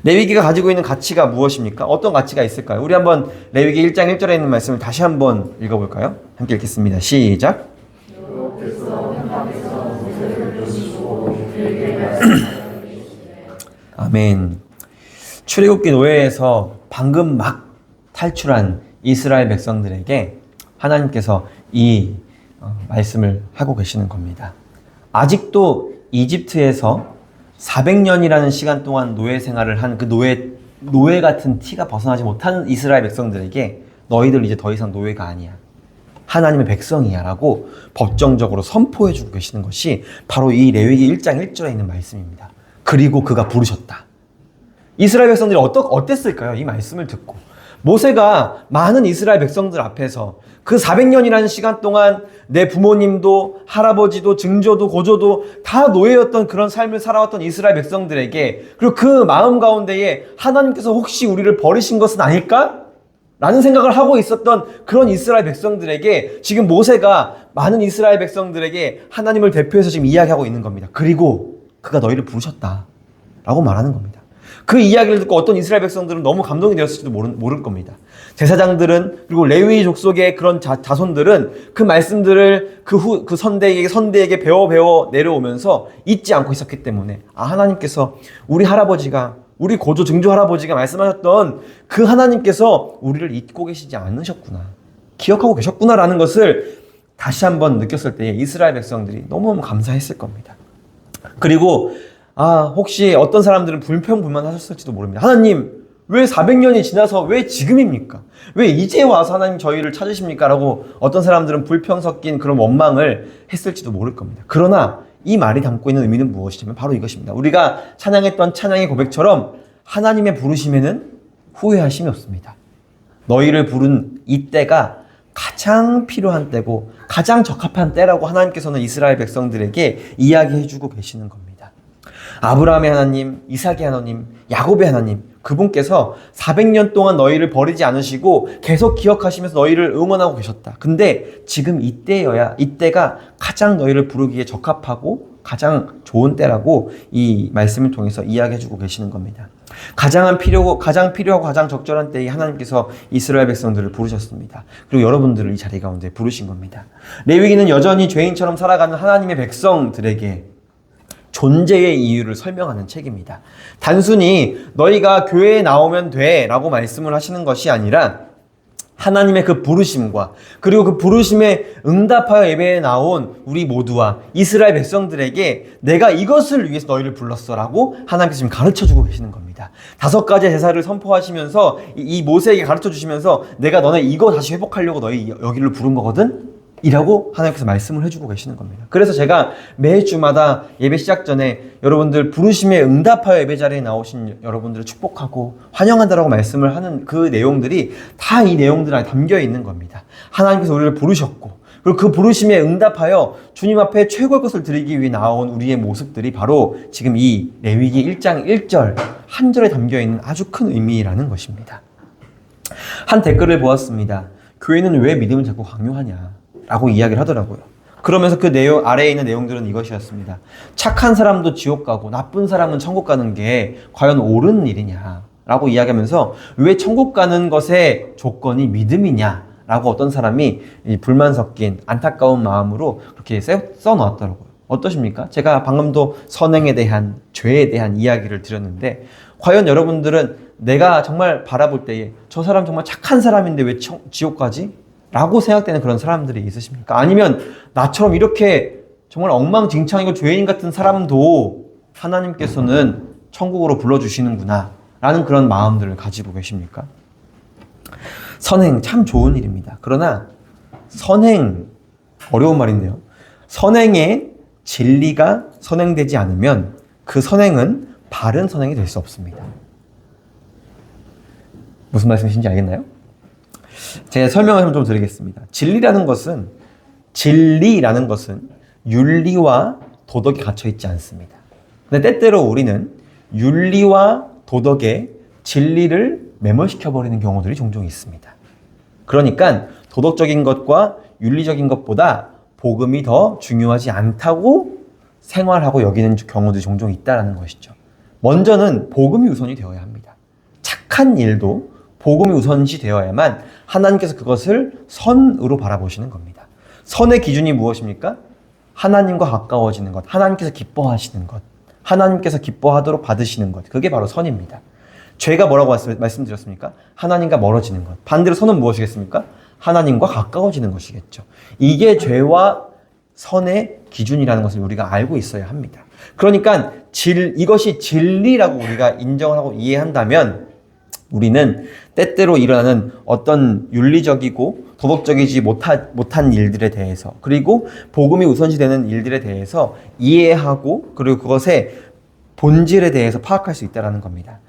레위기가 가지고 있는 가치가 무엇입니까? 어떤 가치가 있을까요? 우리 한번 레위기 1장 1절에 있는 말씀을 다시 한번 읽어볼까요? 함께 읽겠습니다. 시작. 아멘. 출애굽기 노예에서 방금 막 탈출한 이스라엘 백성들에게 하나님께서 이 말씀을 하고 계시는 겁니다. 아직도 이집트에서 400년이라는 시간 동안 노예 생활을 한 그 노예 같은 티가 벗어나지 못한 이스라엘 백성들에게 너희들 이제 더 이상 노예가 아니야. 하나님의 백성이야 라고 법정적으로 선포해주고 계시는 것이 바로 이 레위기 1장 1절에 있는 말씀입니다. 그리고 그가 부르셨다. 이스라엘 백성들이 어땠을까요? 이 말씀을 듣고. 모세가 많은 이스라엘 백성들 앞에서 그 400년이라는 시간 동안 내 부모님도 할아버지도 증조도 고조도 다 노예였던 그런 삶을 살아왔던 이스라엘 백성들에게 그리고 그 마음 가운데에 하나님께서 혹시 우리를 버리신 것은 아닐까? 라는 생각을 하고 있었던 그런 이스라엘 백성들에게 지금 모세가 많은 이스라엘 백성들에게 하나님을 대표해서 지금 이야기하고 있는 겁니다. 그리고 그가 너희를 부르셨다 라고 말하는 겁니다. 그 이야기를 듣고 어떤 이스라엘 백성들은 너무 감동이 되었을지도 모를 겁니다. 제사장들은 그리고 레위 족속의 그런 자손들은 그 말씀들을 그 선대에게 배워 내려오면서 잊지 않고 있었기 때문에 하나님께서 우리 할아버지가 우리 고조 증조 할아버지가 말씀하셨던 그 하나님께서 우리를 잊고 계시지 않으셨구나. 기억하고 계셨구나라는 것을 다시 한번 느꼈을 때 이스라엘 백성들이 너무너무 감사했을 겁니다. 그리고 혹시 어떤 사람들은 불평불만하셨을지도 모릅니다. 하나님, 왜 400년이 지나서 왜 지금입니까? 왜 이제 와서 하나님 저희를 찾으십니까? 라고 어떤 사람들은 불평 섞인 그런 원망을 했을지도 모를 겁니다. 그러나 이 말이 담고 있는 의미는 무엇이냐면 바로 이것입니다. 우리가 찬양했던 찬양의 고백처럼 하나님의 부르심에는 후회하심이 없습니다. 너희를 부른 이 때가 가장 필요한 때고 가장 적합한 때라고 하나님께서는 이스라엘 백성들에게 이야기해주고 계시는 겁니다. 아브라함의 하나님, 이삭의 하나님, 야곱의 하나님, 그분께서 400년 동안 너희를 버리지 않으시고 계속 기억하시면서 너희를 응원하고 계셨다. 근데 지금 이때가 가장 너희를 부르기에 적합하고 가장 좋은 때라고 이 말씀을 통해서 이야기해주고 계시는 겁니다. 가장 필요하고 가장 적절한 때에 하나님께서 이스라엘 백성들을 부르셨습니다. 그리고 여러분들을 이 자리 가운데 부르신 겁니다. 레위기는 여전히 죄인처럼 살아가는 하나님의 백성들에게 존재의 이유를 설명하는 책입니다. 단순히 너희가 교회에 나오면 돼 라고 말씀을 하시는 것이 아니라 하나님의 그 부르심과 그리고 그 부르심에 응답하여 예배에 나온 우리 모두와 이스라엘 백성들에게 내가 이것을 위해서 너희를 불렀어 라고 하나님께서 지금 가르쳐주고 계시는 겁니다. 5가지 제사를 선포하시면서 이 모세에게 가르쳐주시면서 내가 너네 이거 다시 회복하려고 너희 여기를 부른 거거든? 이라고 하나님께서 말씀을 해주고 계시는 겁니다. 그래서 제가 매주마다 예배 시작 전에 여러분들 부르심에 응답하여 예배 자리에 나오신 여러분들을 축복하고 환영한다라고 말씀을 하는 그 내용들이 다 이 내용들 안에 담겨 있는 겁니다. 하나님께서 우리를 부르셨고 그리고 그 부르심에 응답하여 주님 앞에 최고의 것을 드리기 위해 나온 우리의 모습들이 바로 지금 이 레위기 1장 1절 한 절에 담겨 있는 아주 큰 의미라는 것입니다. 한 댓글을 보았습니다. 교회는 왜 믿음을 자꾸 강요하냐 라고 이야기를 하더라고요. 그러면서 그 내용 아래에 있는 내용들은 이것이었습니다. 착한 사람도 지옥 가고 나쁜 사람은 천국 가는 게 과연 옳은 일이냐 라고 이야기하면서 왜 천국 가는 것의 조건이 믿음이냐 라고 어떤 사람이 불만 섞인 안타까운 마음으로 그렇게 써놓았더라고요. 어떠십니까? 제가 방금도 선행에 대한 죄에 대한 이야기를 드렸는데 과연 여러분들은 내가 정말 바라볼 때에 저 사람 정말 착한 사람인데 왜 지옥 가지? 라고 생각되는 그런 사람들이 있으십니까? 아니면 나처럼 이렇게 정말 엉망진창이고 죄인 같은 사람도 하나님께서는 천국으로 불러주시는구나 라는 그런 마음들을 가지고 계십니까? 선행 참 좋은 일입니다. 그러나 선행, 어려운 말인데요. 선행에 진리가 선행되지 않으면 그 선행은 바른 선행이 될 수 없습니다. 무슨 말씀이신지 알겠나요? 제가 설명을 좀 드리겠습니다. 진리라는 것은 윤리와 도덕이 갇혀 있지 않습니다. 근데 때때로 우리는 윤리와 도덕에 진리를 매몰시켜버리는 경우들이 종종 있습니다. 그러니까 도덕적인 것과 윤리적인 것보다 복음이 더 중요하지 않다고 생활하고 여기는 경우도 종종 있다는 것이죠. 먼저는 복음이 우선이 되어야 합니다. 착한 일도 복음이 우선시 되어야만 하나님께서 그것을 선으로 바라보시는 겁니다. 선의 기준이 무엇입니까? 하나님과 가까워지는 것, 하나님께서 기뻐하시는 것, 하나님께서 기뻐하도록 받으시는 것, 그게 바로 선입니다. 죄가 뭐라고 말씀드렸습니까? 하나님과 멀어지는 것. 반대로 선은 무엇이겠습니까? 하나님과 가까워지는 것이겠죠. 이게 죄와 선의 기준이라는 것을 우리가 알고 있어야 합니다. 그러니까 이것이 진리라고 우리가 인정을 하고 이해한다면 우리는 때때로 일어나는 어떤 윤리적이고 도덕적이지 못한 일들에 대해서, 그리고 복음이 우선시되는 일들에 대해서 이해하고, 그리고 그것의 본질에 대해서 파악할 수 있다는 겁니다.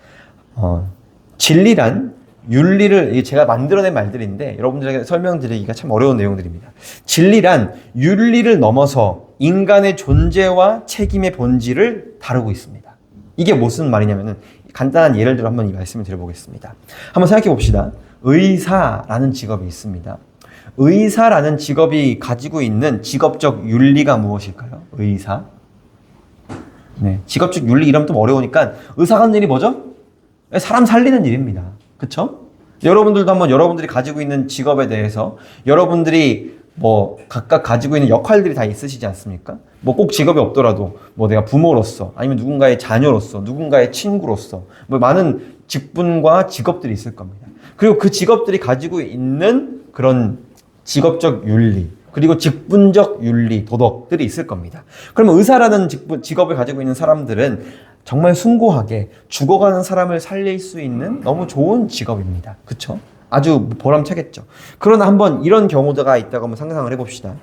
진리란 윤리를, 제가 만들어낸 말들인데 여러분들에게 설명드리기가 참 어려운 내용들입니다. 진리란 윤리를 넘어서 인간의 존재와 책임의 본질을 다루고 있습니다. 이게 무슨 말이냐면은, 간단한 예를 들어 한번 이 말씀을 드려보겠습니다. 한번 생각해 봅시다. 의사라는 직업이 있습니다. 의사라는 직업이 가지고 있는 직업적 윤리가 무엇일까요? 의사. 네, 직업적 윤리 이러면 좀 어려우니까 의사가 하는 일이 뭐죠? 사람 살리는 일입니다. 그쵸? 여러분들도 한번 여러분들이 가지고 있는 직업에 대해서 여러분들이 각각 가지고 있는 역할들이 다 있으시지 않습니까? 꼭 직업이 없더라도 내가 부모로서, 아니면 누군가의 자녀로서, 누군가의 친구로서 많은 직분과 직업들이 있을 겁니다. 그리고 그 직업들이 가지고 있는 그런 직업적 윤리, 그리고 직분적 윤리, 도덕들이 있을 겁니다. 그러면 의사라는 직업을 가지고 있는 사람들은 정말 숭고하게 죽어가는 사람을 살릴 수 있는 너무 좋은 직업입니다. 그쵸? 아주 보람차겠죠. 그러나 한번 이런 경우가 있다고 한번 상상을 해봅시다.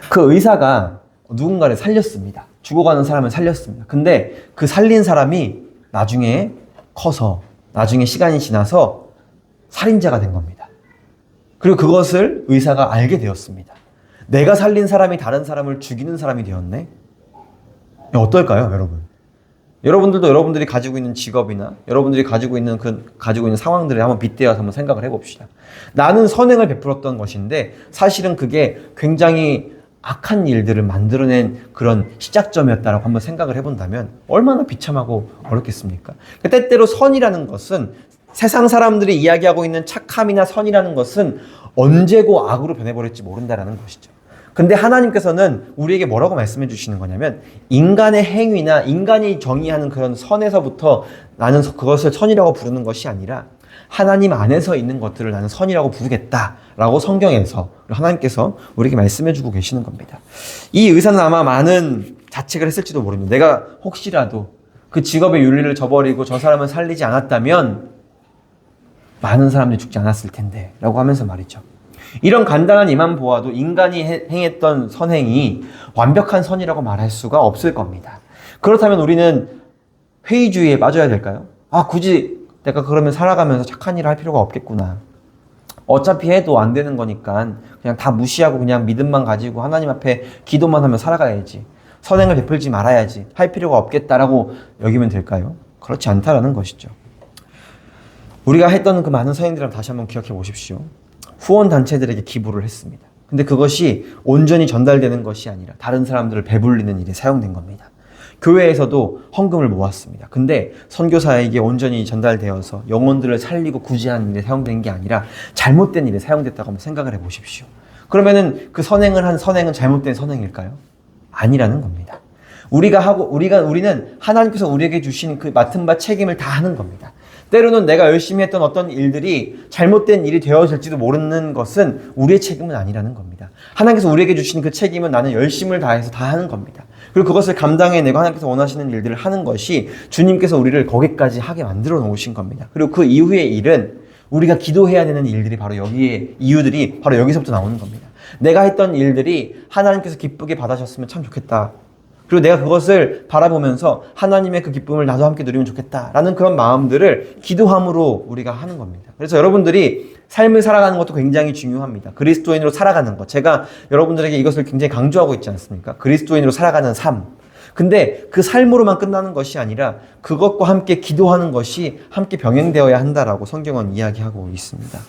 그 의사가 누군가를 살렸습니다. 죽어가는 사람을 살렸습니다. 근데 그 살린 사람이 나중에 커서, 나중에 시간이 지나서 살인자가 된 겁니다. 그리고 그것을 의사가 알게 되었습니다. 내가 살린 사람이 다른 사람을 죽이는 사람이 되었네? 어떨까요, 여러분? 여러분들도 여러분들이 가지고 있는 직업이나 여러분들이 가지고 있는 상황들을 한번 빗대어서 한번 생각을 해봅시다. 나는 선행을 베풀었던 것인데 사실은 그게 굉장히 악한 일들을 만들어낸 그런 시작점이었다라고 한번 생각을 해본다면 얼마나 비참하고 어렵겠습니까? 때때로 선이라는 것은, 세상 사람들이 이야기하고 있는 착함이나 선이라는 것은 언제고 악으로 변해버릴지 모른다라는 것이죠. 근데 하나님께서는 우리에게 뭐라고 말씀해 주시는 거냐면, 인간의 행위나 인간이 정의하는 그런 선에서부터 나는 그것을 선이라고 부르는 것이 아니라 하나님 안에서 있는 것들을 나는 선이라고 부르겠다라고 성경에서 하나님께서 우리에게 말씀해 주고 계시는 겁니다. 이 의사는 아마 많은 자책을 했을지도 모릅니다. 내가 혹시라도 그 직업의 윤리를 저버리고 저 사람을 살리지 않았다면 많은 사람들이 죽지 않았을 텐데 라고 하면서 말이죠. 이런 간단한 이만 보아도 인간이 행했던 선행이 완벽한 선이라고 말할 수가 없을 겁니다. 그렇다면 우리는 회의주의에 빠져야 될까요? 굳이 내가 그러면 살아가면서 착한 일을 할 필요가 없겠구나. 어차피 해도 안 되는 거니까 그냥 다 무시하고 그냥 믿음만 가지고 하나님 앞에 기도만 하며 살아가야지. 선행을 베풀지 말아야지. 할 필요가 없겠다라고 여기면 될까요? 그렇지 않다라는 것이죠. 우리가 했던 그 많은 선행들을 다시 한번 기억해 보십시오. 후원단체들에게 기부를 했습니다. 근데 그것이 온전히 전달되는 것이 아니라 다른 사람들을 배불리는 일에 사용된 겁니다. 교회에서도 헌금을 모았습니다. 근데 선교사에게 온전히 전달되어서 영혼들을 살리고 구제하는 일에 사용된 게 아니라 잘못된 일에 사용됐다고 한번 생각을 해 보십시오. 그러면은 그 선행을 한 선행은 잘못된 선행일까요? 아니라는 겁니다. 우리는 하나님께서 우리에게 주신 그 맡은 바 책임을 다 하는 겁니다. 때로는 내가 열심히 했던 어떤 일들이 잘못된 일이 되어질지도 모르는 것은 우리의 책임은 아니라는 겁니다. 하나님께서 우리에게 주신 그 책임은 나는 열심을 다해서 다 하는 겁니다. 그리고 그것을 감당해내고 하나님께서 원하시는 일들을 하는 것이 주님께서 우리를 거기까지 하게 만들어 놓으신 겁니다. 그리고 그 이후의 일은 우리가 기도해야 되는 일들이 바로 여기에, 이유들이 바로 여기서부터 나오는 겁니다. 내가 했던 일들이 하나님께서 기쁘게 받아셨으면 참 좋겠다. 그리고 내가 그것을 바라보면서 하나님의 그 기쁨을 나도 함께 누리면 좋겠다라는 그런 마음들을 기도함으로 우리가 하는 겁니다. 그래서 여러분들이 삶을 살아가는 것도 굉장히 중요합니다. 그리스도인으로 살아가는 것. 제가 여러분들에게 이것을 굉장히 강조하고 있지 않습니까? 그리스도인으로 살아가는 삶. 근데 그 삶으로만 끝나는 것이 아니라 그것과 함께 기도하는 것이 함께 병행되어야 한다라고 성경은 이야기하고 있습니다.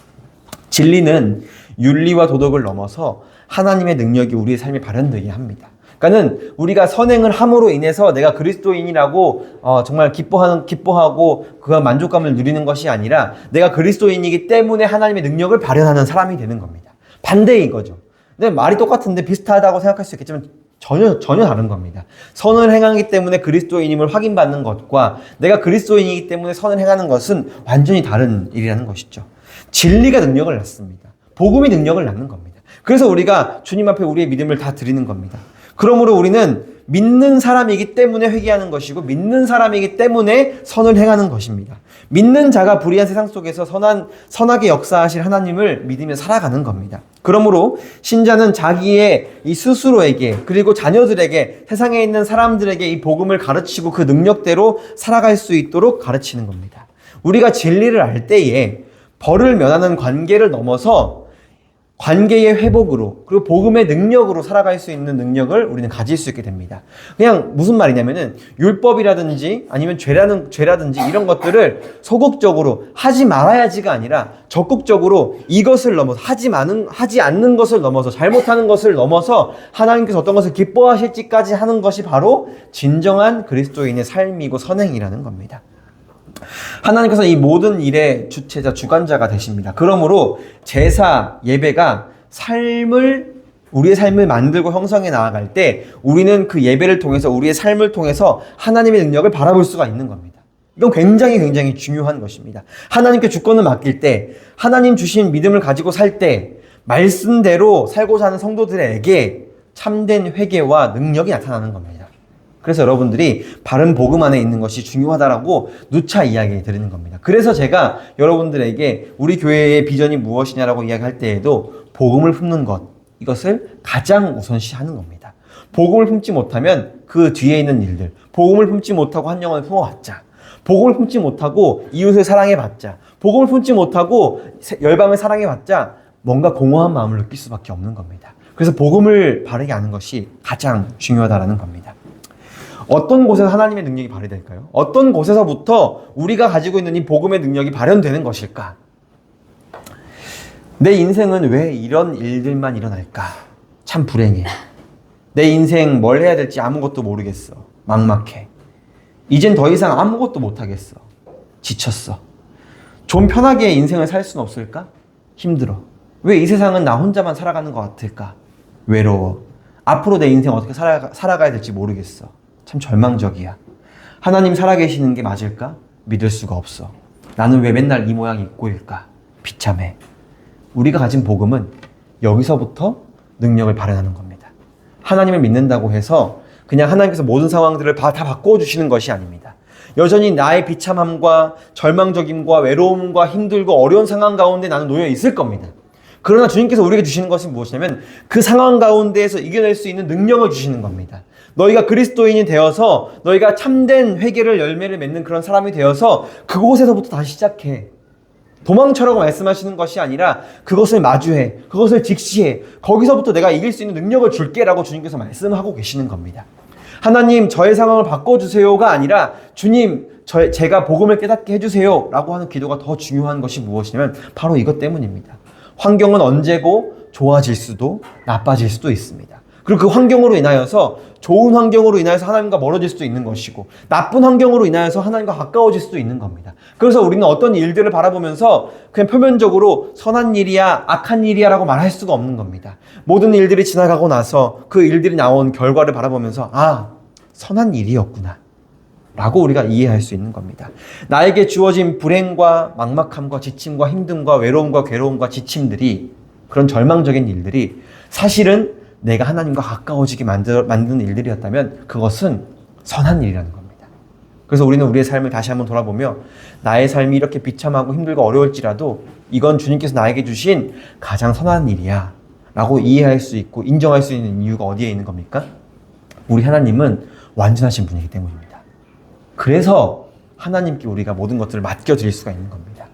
진리는 윤리와 도덕을 넘어서 하나님의 능력이 우리의 삶에 발현되게 합니다. 그러니까는 우리가 선행을 함으로 인해서 내가 그리스도인이라고 정말 기뻐하고 그런 만족감을 누리는 것이 아니라 내가 그리스도인이기 때문에 하나님의 능력을 발현하는 사람이 되는 겁니다. 반대인 거죠. 근데 말이 똑같은데 비슷하다고 생각할 수 있겠지만 전혀 다른 겁니다. 선을 행하기 때문에 그리스도인임을 확인받는 것과 내가 그리스도인이기 때문에 선을 행하는 것은 완전히 다른 일이라는 것이죠. 진리가 능력을 낳습니다. 복음이 능력을 낳는 겁니다. 그래서 우리가 주님 앞에 우리의 믿음을 다 드리는 겁니다. 그러므로 우리는 믿는 사람이기 때문에 회개하는 것이고 믿는 사람이기 때문에 선을 행하는 것입니다. 믿는 자가 불의한 세상 속에서 선하게 역사하실 하나님을 믿으며 살아가는 겁니다. 그러므로 신자는 자기의 이 스스로에게 그리고 자녀들에게 세상에 있는 사람들에게 이 복음을 가르치고 그 능력대로 살아갈 수 있도록 가르치는 겁니다. 우리가 진리를 알 때에 벌을 면하는 관계를 넘어서 관계의 회복으로 그리고 복음의 능력으로 살아갈 수 있는 능력을 우리는 가질 수 있게 됩니다. 그냥 무슨 말이냐면은 율법이라든지 아니면 죄라든지 이런 것들을 소극적으로 하지 말아야지가 아니라 적극적으로 이것을 넘어서 하지 않는 것을 넘어서 잘못하는 것을 넘어서 하나님께서 어떤 것을 기뻐하실지까지 하는 것이 바로 진정한 그리스도인의 삶이고 선행이라는 겁니다. 하나님께서 이 모든 일의 주체자, 주관자가 되십니다. 그러므로 제사, 예배가 우리의 삶을 만들고 형성해 나아갈 때 우리는 그 예배를 통해서 우리의 삶을 통해서 하나님의 능력을 바라볼 수가 있는 겁니다. 이건 굉장히 중요한 것입니다. 하나님께 주권을 맡길 때, 하나님 주신 믿음을 가지고 살 때 말씀대로 살고자 하는 성도들에게 참된 회개와 능력이 나타나는 겁니다. 그래서 여러분들이 바른 복음 안에 있는 것이 중요하다라고 누차 이야기 드리는 겁니다. 그래서 제가 여러분들에게 우리 교회의 비전이 무엇이냐라고 이야기할 때에도 복음을 품는 것, 이것을 가장 우선시하는 겁니다. 복음을 품지 못하면 그 뒤에 있는 일들, 복음을 품지 못하고 한 영혼을 품어봤자, 복음을 품지 못하고 이웃을 사랑해봤자, 복음을 품지 못하고 열방을 사랑해봤자 뭔가 공허한 마음을 느낄 수밖에 없는 겁니다. 그래서 복음을 바르게 아는 것이 가장 중요하다라는 겁니다. 어떤 곳에서 하나님의 능력이 발휘될까요? 어떤 곳에서부터 우리가 가지고 있는 이 복음의 능력이 발현되는 것일까? 내 인생은 왜 이런 일들만 일어날까? 참 불행해. 내 인생 뭘 해야 될지 아무것도 모르겠어. 막막해. 이젠 더 이상 아무것도 못하겠어. 지쳤어. 좀 편하게 인생을 살 수는 없을까? 힘들어. 왜 이 세상은 나 혼자만 살아가는 것 같을까? 외로워. 앞으로 내 인생 어떻게 살아가야 될지 모르겠어. 참 절망적이야. 하나님 살아계시는 게 맞을까? 믿을 수가 없어. 나는 왜 맨날 이 모양 이 꼴일까? 비참해. 우리가 가진 복음은 여기서부터 능력을 발현하는 겁니다. 하나님을 믿는다고 해서 그냥 하나님께서 모든 상황들을 다 바꿔주시는 것이 아닙니다. 여전히 나의 비참함과 절망적임과 외로움과 힘들고 어려운 상황 가운데 나는 놓여 있을 겁니다. 그러나 주님께서 우리에게 주시는 것은 무엇이냐면 그 상황 가운데에서 이겨낼 수 있는 능력을 주시는 겁니다. 너희가 그리스도인이 되어서 너희가 참된 회개를 열매를 맺는 그런 사람이 되어서 그곳에서부터 다시 시작해. 도망쳐라고 말씀하시는 것이 아니라 그것을 마주해. 그것을 직시해. 거기서부터 내가 이길 수 있는 능력을 줄게라고 주님께서 말씀하고 계시는 겁니다. 하나님 저의 상황을 바꿔주세요가 아니라 주님 제가 복음을 깨닫게 해주세요 라고 하는 기도가 더 중요한 것이 무엇이냐면 바로 이것 때문입니다. 환경은 언제고 좋아질 수도 나빠질 수도 있습니다. 그리고 그 환경으로 인하여서 좋은 환경으로 인하여서 하나님과 멀어질 수도 있는 것이고 나쁜 환경으로 인하여서 하나님과 가까워질 수도 있는 겁니다. 그래서 우리는 어떤 일들을 바라보면서 그냥 표면적으로 선한 일이야 악한 일이야 라고 말할 수가 없는 겁니다. 모든 일들이 지나가고 나서 그 일들이 나온 결과를 바라보면서 아 선한 일이었구나 라고 우리가 이해할 수 있는 겁니다. 나에게 주어진 불행과 막막함과 지침과 힘듦과 외로움과 괴로움과 지침들이 그런 절망적인 일들이 사실은 내가 하나님과 가까워지게 만드는 일들이었다면 그것은 선한 일이라는 겁니다. 그래서 우리는 우리의 삶을 다시 한번 돌아보며 나의 삶이 이렇게 비참하고 힘들고 어려울지라도 이건 주님께서 나에게 주신 가장 선한 일이야 라고 이해할 수 있고 인정할 수 있는 이유가 어디에 있는 겁니까? 우리 하나님은 완전하신 분이기 때문입니다. 그래서 하나님께 우리가 모든 것들을 맡겨드릴 수가 있는 겁니다.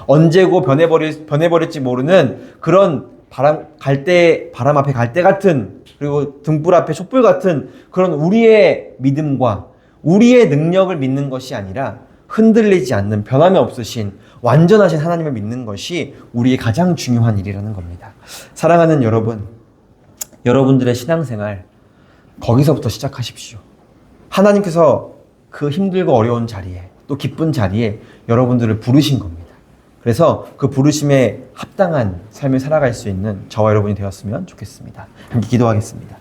언제고 변해버릴지 모르는 그런 바람 앞에 갈대 같은, 그리고 등불 앞에 촛불 같은 그런 우리의 믿음과 우리의 능력을 믿는 것이 아니라 흔들리지 않는 변함이 없으신 완전하신 하나님을 믿는 것이 우리의 가장 중요한 일이라는 겁니다. 사랑하는 여러분, 여러분들의 신앙생활 거기서부터 시작하십시오. 하나님께서 그 힘들고 어려운 자리에, 또 기쁜 자리에 여러분들을 부르신 겁니다. 그래서 그 부르심에 합당한 삶을 살아갈 수 있는 저와 여러분이 되었으면 좋겠습니다. 함께 기도하겠습니다.